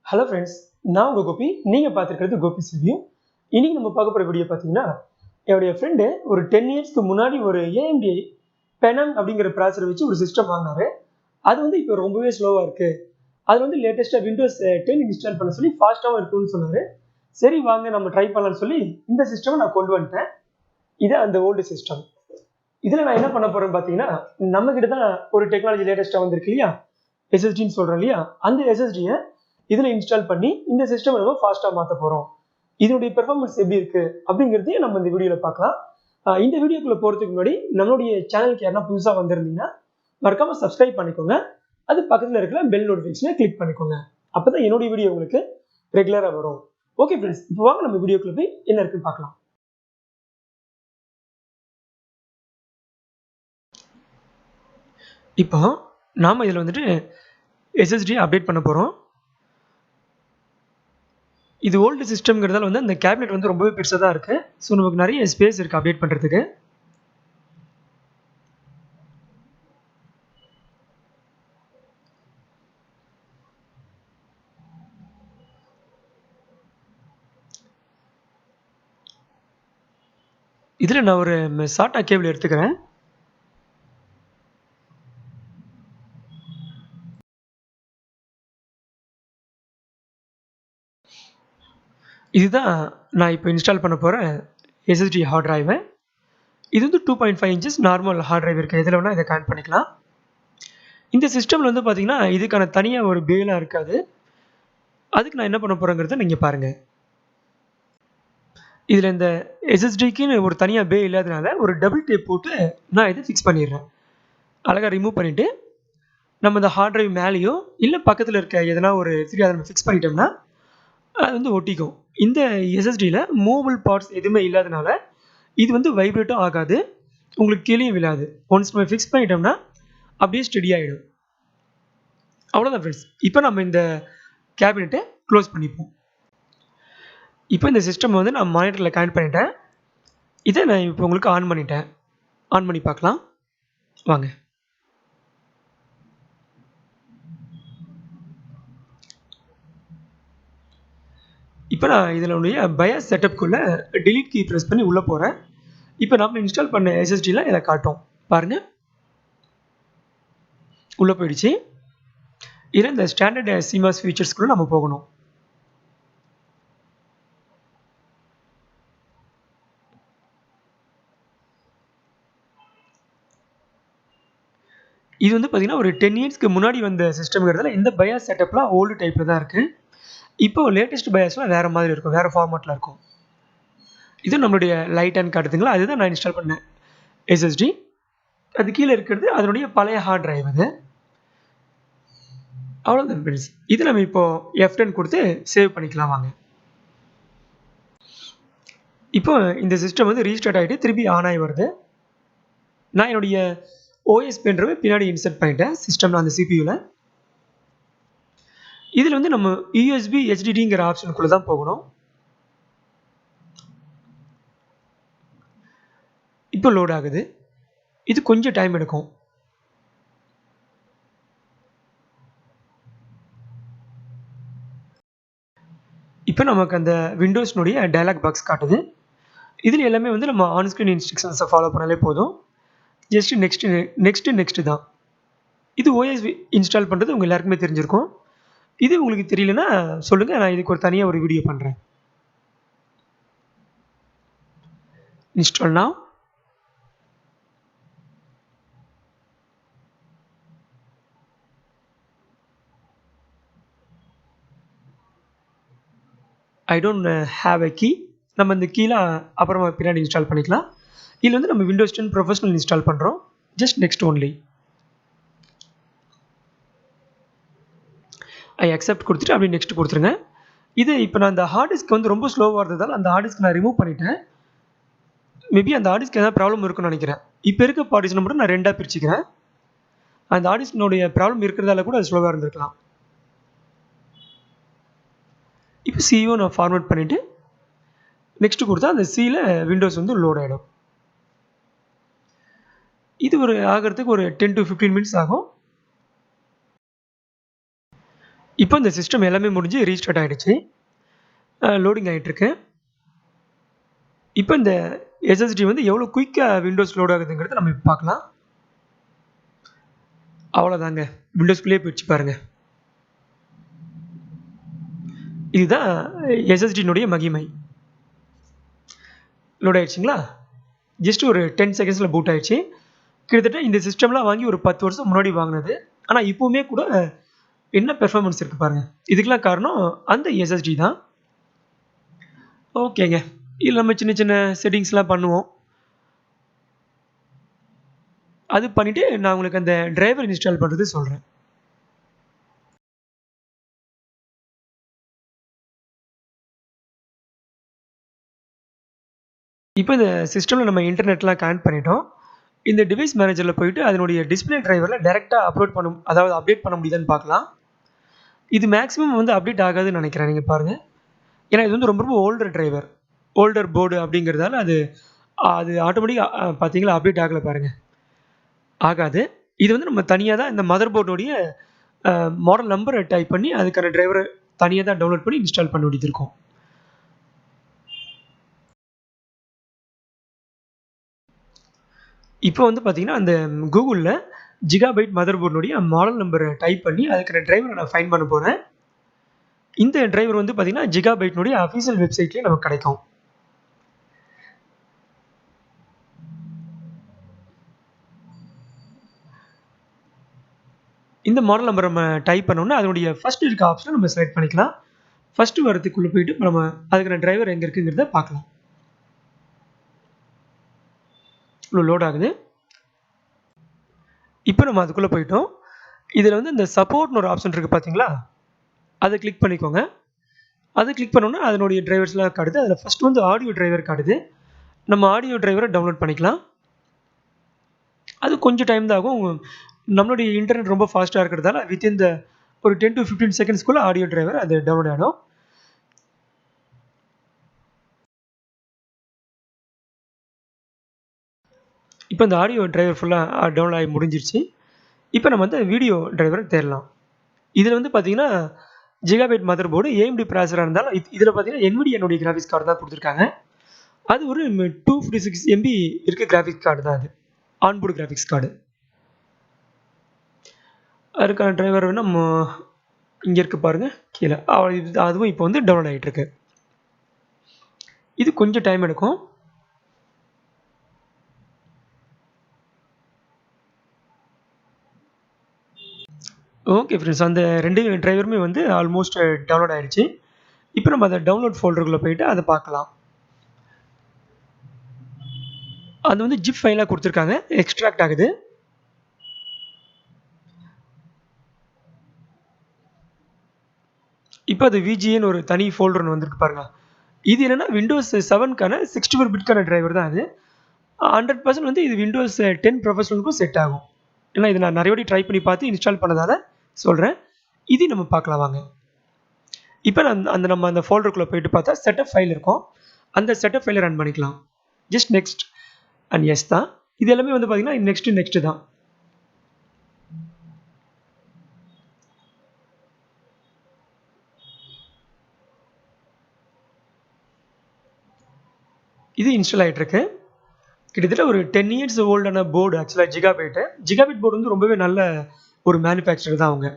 Hello friends, நான் உங்க கோபி. நீங்க பார்த்திருக்கிறது கோபிஸ் ரிவ்யூ. இன்னைக்கு நம்ம பார்க்க போற வீடியோ பாத்தீங்கன்னா, என்னுடைய ஃப்ரெண்ட் ஒரு 10 இயர்ஸ்க்கு முன்னாடி ஒரு AMD Phenom அப்படிங்கிற ப்ராசஸர் வச்சு ஒரு சிஸ்டம் வாங்குனாரு. அது வந்து இப்போ ரொம்பவே ஸ்லோவா இருக்கு. அது வந்து லேட்டஸ்டா Windows 10 இன்ஸ்டால் பண்ண சொல்லி ஃபாஸ்டாவும் இருக்குன்னு சொன்னாரு. சரி வாங்க நம்ம ட்ரை பண்ணலாம்னு சொல்லி இந்த சிஸ்டம் நான் கொண்டு வந்துட்டேன். இது அந்த ஓல்டு சிஸ்டம். இதுல நான் என்ன பண்ண போறேன்னு பாத்தீங்கன்னா, நம்ம கிட்ட தான் ஒரு டெக்னாலஜி லேட்டஸ்டா வந்திருக்கு இல்லையா? SSDன்னு சொல்றோம் இல்லையா? அந்த SSD-ய இதுல இன்ஸ்டால் பண்ணி இந்த சிஸ்டம் நம்ம ஃபாஸ்டா மாத்த போறோம். இதோட பெர்ஃபார்மன்ஸ் எப்படி இருக்கு அப்படிங்கறதையும் நம்ம இந்த வீடியோல பார்க்கலாம். இந்த வீடியோக்குள்ள போறதுக்கு முன்னாடி நம்மளுடைய சேனலுக்கு யாரா புதுசா வந்திருந்தீங்கன்னா மறக்காம சப்ஸ்கிரைப் பண்ணிக்கோங்க. அது பக்கத்துல இருக்கிற பெல் நோட்டிஃபிகேஷனை கிளிக் பண்ணிக்கோங்க. அப்பதான் என்னோட வீடியோ உங்களுக்கு ரெகுலரா வரும். ஓகே ஃப்ரெண்ட்ஸ், இப்போ வாங்க நம்ம வீடியோக்குள்ள போய் என்ன இருக்குன்னு பார்க்கலாம். இப்போ நாம இதுல வந்துட்டு SSD அப்டேட் பண்ண போறோம். இது ஓல்டு சிஸ்டம்ங்கிறதால வந்து அந்த கேபினெட் வந்து ரொம்பவே பெருசாக தான் இருக்கு. ஸோ நமக்கு நிறைய ஸ்பேஸ் இருக்கு அப்டேட் பண்ணுறதுக்கு. இதில் நான் ஒரு SATA கேபிள் எடுத்துக்கிறேன். இதுதான் நான் இப்போ இன்ஸ்டால் பண்ண போகிற SSD ஹார்ட் டிரைவு. இது வந்து 2.5 இன்ச்சஸ் நார்மல் ஹார்ட் டிரைவ் இருக்குது. இதில் வேணால் இதை கனெக்ட் பண்ணிக்கலாம். இந்த சிஸ்டமில் வந்து பார்த்தீங்கன்னா இதுக்கான தனியாக ஒரு பேலாம் இருக்காது. அதுக்கு நான் என்ன பண்ண போகிறேங்கிறத நீங்கள் பாருங்கள். இதில் இந்த SSDக்குன்னு ஒரு தனியாக பே இல்லாதனால ஒரு டபுள் டேப் போட்டு நான் இதை ஃபிக்ஸ் பண்ணிடுறேன். அழகாக ரிமூவ் பண்ணிவிட்டு நம்ம இந்த ஹார்ட் டிரைவ் மேலேயோ இல்லை பக்கத்தில் இருக்க எதனா ஒரு அதை நம்ம ஃபிக்ஸ் பண்ணிட்டோம்னா அது வந்து ஒட்டிக்கும். இந்த SSDயில் மூவபிள் பார்ட்ஸ் எதுவுமே இல்லாதனால இது வந்து வைப்ரேட்டும் ஆகாது, உங்களுக்கு கீழேயும் விழாது. ஒன்ஸ் நம்ம ஃபிக்ஸ் பண்ணிட்டோம்னா அப்படியே ஸ்டெடி ஆகிடும். அவ்வளோதான் ஃப்ரெண்ட்ஸ். இப்போ நம்ம இந்த கேபினெட்டை க்ளோஸ் பண்ணிப்போம். இப்போ இந்த சிஸ்டம் வந்து நான் மானிட்டரில் கனெக்ட் பண்ணிட்டேன். இதை நான் இப்போ உங்களுக்கு ஆன் பண்ணிட்டேன். ஆன் பண்ணி பார்க்கலாம் வாங்க. இப்போ நான் இதனுடைய பயாஸ் செட்டப்குள்ளே delete கீ ப்ரெஸ் பண்ணி உள்ளே போகிறேன். இப்போ நம்ம இன்ஸ்டால் பண்ண SSDலாம் இதை காட்டும் பாருங்கள். உள்ளே போயிடுச்சு. இதில் இந்த ஸ்டாண்டர்ட் CMOS ஃபீச்சர்ஸ்குள்ளே நம்ம போகணும். இது வந்து பார்த்தீங்கன்னா ஒரு 10 இயர்ஸ்க்கு முன்னாடி வந்த சிஸ்டம்ங்கிறதுல இந்த பயாஸ் செட்டப்லாம் ஓல்டு டைப்பில் தான் இருக்குது. இப்போ லேட்டஸ்ட் பயாஸ்லாம் வேறு மாதிரி இருக்கும், வேறு ஃபார்மேட்டில் இருக்கும். இது நம்மளுடைய லைட் அண்ட் காட்டுதுங்களா, அதுதான் நான் இன்ஸ்டால் பண்ணேன் SSD. அது கீழே இருக்கிறது அதனுடைய பழைய ஹார்ட் டிரைவ். அது அவ்வளோதான் ஃப்ரெண்ட்ஸ். இது நம்ம இப்போ F10 கொடுத்து சேவ் பண்ணிக்கலாம் வாங்க. இப்போ இந்த சிஸ்டம் வந்து ரீஸ்டார்ட் ஆகிட்டு திருப்பி ஆன் ஆகி வருது. நான் என்னுடைய OS பென்ட்ரைவை பின்னாடி இன்சர்ட் பண்ணிட்டேன் சிஸ்டமில் அந்த CPUவில். இதில் வந்து நம்ம USB HDDங்கிற ஆப்ஷனுக்குள்ளே தான் போகணும். இப்போ லோட் ஆகுது. இது கொஞ்சம் டைம் எடுக்கும். இப்போ நமக்கு அந்த விண்டோஸ்னுடைய டயலாக் பாக்ஸ் காட்டுது. இதில் எல்லாமே வந்து நம்ம ஆன்ஸ்க்ரீன் இன்ஸ்ட்ரக்ஷன்ஸை ஃபாலோ பண்ணாலே போதும். ஜஸ்ட் நெக்ஸ்ட்டு தான். இது OS இன்ஸ்டால் பண்ணுறது உங்கள் எல்லாருக்குமே தெரிஞ்சிருக்கும். இது உங்களுக்கு தெரியலனா சொல்லுங்கள், நான் இதுக்கு ஒரு தனியாக ஒரு வீடியோ பண்ணுறேன். Install now. I don't have a key. நம்ம இந்த கீழே அப்புறமா பின்னாடி இன்ஸ்டால் பண்ணிக்கலாம். இதில் வந்து நம்ம Windows 10 ப்ரொஃபஷனல் இன்ஸ்டால் பண்ணுறோம். Just next only. I accept கொடுத்துட்டு அப்படியே நெக்ஸ்ட் கொடுத்துருங்க. இது இப்போ நான் அந்த ஹார்ட் டிஸ்க் வந்து ரொம்ப ஸ்லோவாக இருந்ததால் அந்த ஹார்ட் டிஸ்க் நான் ரிமூவ் பண்ணிட்டேன். மேபி அந்த ஹார்ட் டிஸ்க் ஏதாவது ப்ராப்ளம் இருக்குன்னு நினைக்கிறேன். இப்போ இருக்க பார்ட்டிஷன் மட்டும் நான் 2ஆக பிரிச்சுக்கிறேன். அந்த ஹார்ட் டிஸ்கினுடைய ப்ராப்ளம் இருக்கிறதால கூட அது ஸ்லோவாக இருந்திருக்கலாம். இப்போ சிஓ நான் ஃபார்மேட் பண்ணிவிட்டு நெக்ஸ்ட் கொடுத்தா அந்த சியில் விண்டோஸ் வந்து லோட் ஆகிடும். இது ஒரு ஆகிறதுக்கு ஒரு 10 to 15 மினிட்ஸ் ஆகும். இப்போ இந்த சிஸ்டம் எல்லாமே முடிஞ்சு ரீஸ்டார்ட் ஆகிடுச்சு. லோடிங் ஆகிட்டுருக்கு. இப்போ இந்த SSD வந்து எவ்வளோ குயிக்காக விண்டோஸ் லோட் ஆகுதுங்கிறத நம்ம இப்போ பார்க்கலாம். அவ்வளோதாங்க, விண்டோஸ்குள்ளேயே போயிடுச்சு பாருங்கள். இதுதான் SSDனுடைய மகிமை. லோட் ஆகிடுச்சிங்களா? ஜஸ்ட் ஒரு 10 செகண்ட்ஸில் பூட் ஆகிடுச்சு. கிட்டத்தட்ட இந்த சிஸ்டம்லாம் வாங்கி ஒரு 10 வருஷம் முன்னாடி வாங்கினது. ஆனால் இப்போவுமே கூட என்ன பெர்ஃபார்மன்ஸ் இருக்குது பாருங்கள். இதுக்கெலாம் காரணம் அந்த SSD தான். ஓகேங்க, இதில் நம்ம சின்ன சின்ன செட்டிங்ஸ்லாம் பண்ணுவோம். அது பண்ணிவிட்டு நான் உங்களுக்கு அந்த டிரைவர் இன்ஸ்டால் பண்ணுறது சொல்கிறேன். இப்போ இந்த சிஸ்டமில் நம்ம இன்டர்நெட்லாம் கனெக்ட் பண்ணிட்டோம். இந்த டிவைஸ் மேனேஜரில் போயிட்டு அதனுடைய டிஸ்பிளே டிரைவரில் டேரெக்டாக அப்டேட் பண்ண முடியுதான்னு பார்க்கலாம். இது மேக்ஸிமம் வந்து அப்டேட் ஆகாதுன்னு நினைக்கிறேன். நீங்கள் பாருங்கள், ஏன்னா இது வந்து ரொம்ப ரொம்ப ஓல்டர் போர்டு அப்படிங்கிறதால அது ஆட்டோமேட்டிக்காக பார்த்தீங்களா அப்டேட் ஆகலை பாருங்கள், ஆகாது. இது வந்து நம்ம தனியாக தான் இந்த மதர் போர்டோடைய மாடல் நம்பரை டைப் பண்ணி அதுக்கான டிரைவரை தனியாக தான் டவுன்லோட் பண்ணி இன்ஸ்டால் பண்ண வேண்டியது இருக்கும். இப்போ வந்து பார்த்தீங்கன்னா அந்த கூகுளில் ஜிகாபைட் மதர் போர்டுடைய மாடல் நம்பரை டைப் பண்ணி அதுக்கான டிரைவரை நான் ஃபைண்ட் பண்ண போகிறேன். இந்த டிரைவர் வந்து பார்த்தீங்கன்னா ஜிகாபைட்னுடைய அஃபீஷியல் வெப்சைட்லேயே நமக்கு கிடைக்கும். இந்த மாடல் நம்பர் நம்ம டைப் பண்ணோன்னா அதனுடைய ஃபர்ஸ்ட் இருக்க ஆப்ஷனை நம்ம செலக்ட் பண்ணிக்கலாம். ஃபர்ஸ்ட் வரதுக்குள்ளே போயிட்டு நம்ம அதுக்கான டிரைவர் எங்கே இருக்குங்கிறத பார்க்கலாம். இவ்வளோ லோட் ஆகுது. இப்போ நம்ம அதுக்குள்ளே போயிட்டோம். இதில் வந்து இந்த சப்போர்ட்னு ஒரு ஆப்ஷன் இருக்குது பார்த்தீங்களா, அதை கிளிக் பண்ணிக்கோங்க. அதை கிளிக் பண்ணோன்னா அதனுடைய டிரைவர்ஸ்லாம் காட்டுது. அதில் ஃபஸ்ட் வந்து ஆடியோ டிரைவர் காட்டுது. நம்ம ஆடியோ டிரைவரை டவுன்லோட் பண்ணிக்கலாம். அது கொஞ்சம் டைம் தான் ஆகும். நம்மளுடைய இன்டர்நெட் ரொம்ப ஃபாஸ்ட்டாக இருக்கிறதால வித்தின் த ஒரு 10 to 15 செகண்ட்ஸ்க்குள்ளே ஆடியோ டிரைவர் அது டவுன்லோட் ஆகிடும். இப்போ இந்த ஆடியோ டிரைவர் ஃபுல்லாக டவுன்லோட் ஆகி முடிஞ்சிருச்சு. இப்போ நம்ம வந்து வீடியோ டிரைவரை தேடலாம். இதில் வந்து பார்த்தீங்கன்னா ஜிகாபைட் மதர் போர்டு AMD ப்ராசராக இருந்தாலும் இதில் பார்த்தீங்கன்னா NVIDIA கிராஃபிக்ஸ் கார்டு தான் கொடுத்துருக்காங்க. அது ஒரு 256 MB இருக்க கிராஃபிக்ஸ் கார்டு தான், அது ஆன்போர்டு கிராஃபிக்ஸ் கார்டு. அதுக்கான டிரைவர் நம்ம இங்கே இருக்குது பாருங்கள் கீழே, அதுவும் இப்போ வந்து டவுன்லோட் ஆகிட்டு இருக்கு. இது கொஞ்சம் டைம் எடுக்கும். ஓகே ஃப்ரெண்ட்ஸ், அந்த 2 டிரைவருமே வந்து ஆல்மோஸ்ட் டவுன்லோட் ஆகிடுச்சு. இப்போ நம்ம அந்த டவுன்லோட் ஃபோல்டருக்குள்ளே போயிட்டு அதை பார்க்கலாம். அது வந்து ஜிப் ஃபைலாக கொடுத்துருக்காங்க, எக்ஸ்ட்ராக்ட் ஆகுது. இப்போ அது VGAன்னு ஒரு தனி ஃபோல்டர் ஒன்று வந்துருக்கு பாருங்க. இது என்னென்னா விண்டோஸ் 7க்கான 64 பிட்கான டிரைவர் தான். அது 100% வந்து இது விண்டோஸ் 10 ப்ரொஃபஷனலுக்கும் செட் ஆகும். ஏன்னா இது நான் நிறைய வாட்டி ட்ரை பண்ணி பார்த்து இன்ஸ்டால் பண்ணதால சொல்கிறேன். இது நம்ம பார்க்கலாம் வாங்க. இப்போ நம்ம அந்த ஃபோல்டருக்குள்ளே போயிட்டு பார்த்தா செட்டப் ஃபைல் இருக்கும். அந்த செட்டப் ஃபைலை ரன் பண்ணிக்கலாம். ஜஸ்ட் நெக்ஸ்ட் அண்ட் எஸ் தான். இது எல்லாமே வந்து பார்த்தீங்கன்னா நெக்ஸ்ட் தான். இது இன்ஸ்டால் ஆகிட்டு இருக்கு. கிட்டத்தட்ட ஒரு 10 இயர்ஸ் ஓல்டான போர்டு. ஆக்சுவலாக ஜிகாபைட் போர்டு வந்து ரொம்பவே நல்ல ஒரு மேனுஃபேக்சர் தான் அவங்க.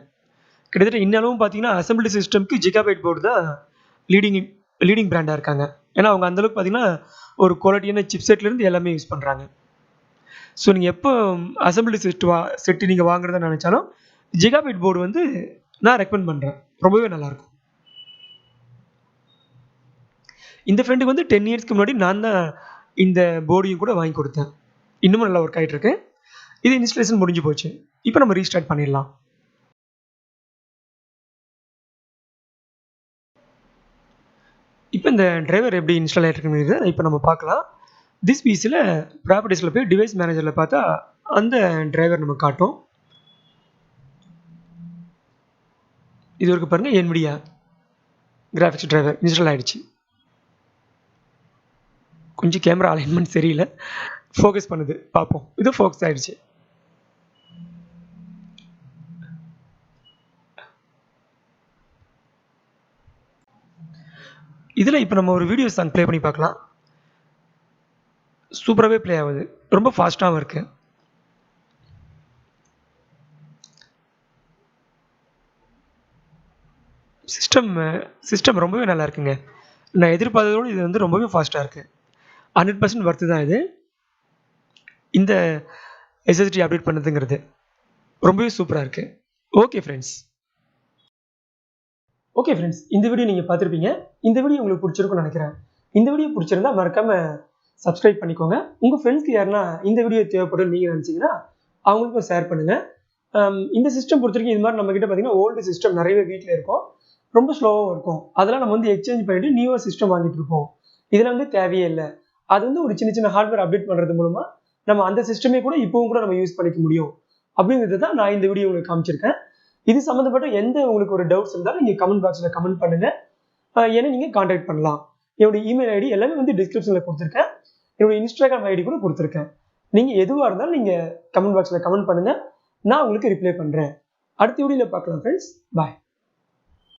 கிட்டத்தட்ட இன்னளவும் பார்த்தீங்கன்னா அசம்பிளி சிஸ்டம்க்கு ஜிகாபைட் போர்டு தான் லீடிங் பிராண்டாக இருக்காங்க. ஏன்னா அவங்க அந்தளவுக்கு பார்த்தீங்கன்னா ஒரு குவாலிட்டியான சிப்செட்லேருந்து எல்லாமே யூஸ் பண்ணுறாங்க. ஸோ நீங்கள் எப்போ அசம்பிளி செட்டு நீங்கள் வாங்குறதா நினச்சாலும் ஜிகாபைட் போர்டு வந்து நான் ரெக்கமெண்ட் பண்ணுறேன். ரொம்பவே நல்லாயிருக்கும். இந்த ஃப்ரெண்டுக்கு வந்து 10 இயர்ஸ்க்கு முன்னாடி நான் தான் இந்த போர்டையும் கூட வாங்கி கொடுத்தேன். இன்னமும் நல்லா ஒர்க் ஆகிட்டு இருக்கு. இது இன்ஸ்டாலேஷன் முடிஞ்சு போச்சு. இப்போ நம்ம ரீஸ்டார்ட் பண்ணிடலாம். இப்போ இந்த டிரைவர் எப்படி இன்ஸ்டால் ஆகிட்டுருக்குங்கிறது இப்போ நம்ம பார்க்கலாம். திஸ் பிசியில் ப்ராப்பர்ட்டிஸில் போய் டிவைஸ் மேனேஜரில் பார்த்தா அந்த டிரைவர் நம்ம காட்டும். இது வரைக்கும் பாருங்கள், NVIDIA கிராஃபிக்ஸ் டிரைவர் இன்ஸ்டால் ஆகிடுச்சு. கொஞ்சம் கேமரா அலைன்மெண்ட் சரியில்லை, ஃபோக்கஸ் பண்ணுது, பார்ப்போம். இது ஃபோக்கஸ் ஆகிடுச்சு. இதில் இப்போ நம்ம ஒரு வீடியோ சாங் ப்ளே பண்ணி பார்க்கலாம். சூப்பராகவே ப்ளே ஆகுது, ரொம்ப ஃபாஸ்ட்டாகவும் இருக்குது. சிஸ்டம் ரொம்பவே நல்லா இருக்குங்க. நான் எதிர்பார்த்ததோடு இது வந்து ரொம்பவே ஃபாஸ்ட்டாக இருக்குது. 100% வர்த்து தான் இது. இந்த எஸ்எஸ்டி அப்டேட் பண்ணதுங்கிறது ரொம்பவே சூப்பராக இருக்குது. ஓகே ஃப்ரெண்ட்ஸ், இந்த வீடியோ நீங்கள் பார்த்துருப்பீங்க. இந்த வீடியோ உங்களுக்கு பிடிச்சிருக்கும்னு நினைக்கிறேன். இந்த வீடியோ பிடிச்சிருந்தா மறக்காமல் சப்ஸ்கிரைப் பண்ணிக்கோங்க. உங்கள் ஃப்ரெண்ட்ஸ்க்கு யாருன்னா இந்த வீடியோ தேவைப்படும் நீங்கள் நினச்சிங்கன்னா அவங்களுக்கும் ஷேர் பண்ணுங்கள். இந்த சிஸ்டம் பொறுத்த வரைக்கும் இது மாதிரி நம்மக்கிட்ட பார்த்தீங்கன்னா ஓல்டு சிஸ்டம் நிறையவே வீட்டில் இருக்கும், ரொம்ப ஸ்லோவாகவும் இருக்கும். அதெல்லாம் நம்ம வந்து எக்ஸ்சேஞ்ச் பண்ணிவிட்டு நியூவாக சிஸ்டம் வாங்கிட்டு இருப்போம். இதில் வந்து தேவையே இல்லை. அது வந்து ஒரு சின்ன சின்ன ஹார்ட்வேர் அப்டேட் பண்ணுறது மூலமாக நம்ம அந்த சிஸ்டமே கூட இப்போவும் கூட நம்ம யூஸ் பண்ணிக்க முடியும் அப்படிங்கிறது தான் நான் இந்த வீடியோ உங்களுக்கு காமிச்சிருக்கேன். இது சம்மந்தப்பட்ட எந்த உங்களுக்கு ஒரு டவுட்ஸ் இருந்தாலும் நீங்கள் கமெண்ட் பாக்ஸில் கமெண்ட் பண்ணுங்கள். ஏன்னா நீங்கள் கான்டாக்ட் பண்ணலாம். என்னுடைய இமெயில் ஐடி எல்லாமே வந்து டிஸ்கிரிப்ஷனில் கொடுத்துருக்கேன். என்னுடைய இன்ஸ்டாகிராம் ஐடி கூட கொடுத்துருக்கேன். நீங்கள் எதுவாக இருந்தாலும் நீங்கள் கமெண்ட் பாக்ஸில் கமெண்ட் பண்ணுங்கள், நான் உங்களுக்கு ரிப்ளை பண்ணுறேன். அடுத்த வீடியோவில் பார்க்கலாம் ஃப்ரெண்ட்ஸ். பாய்.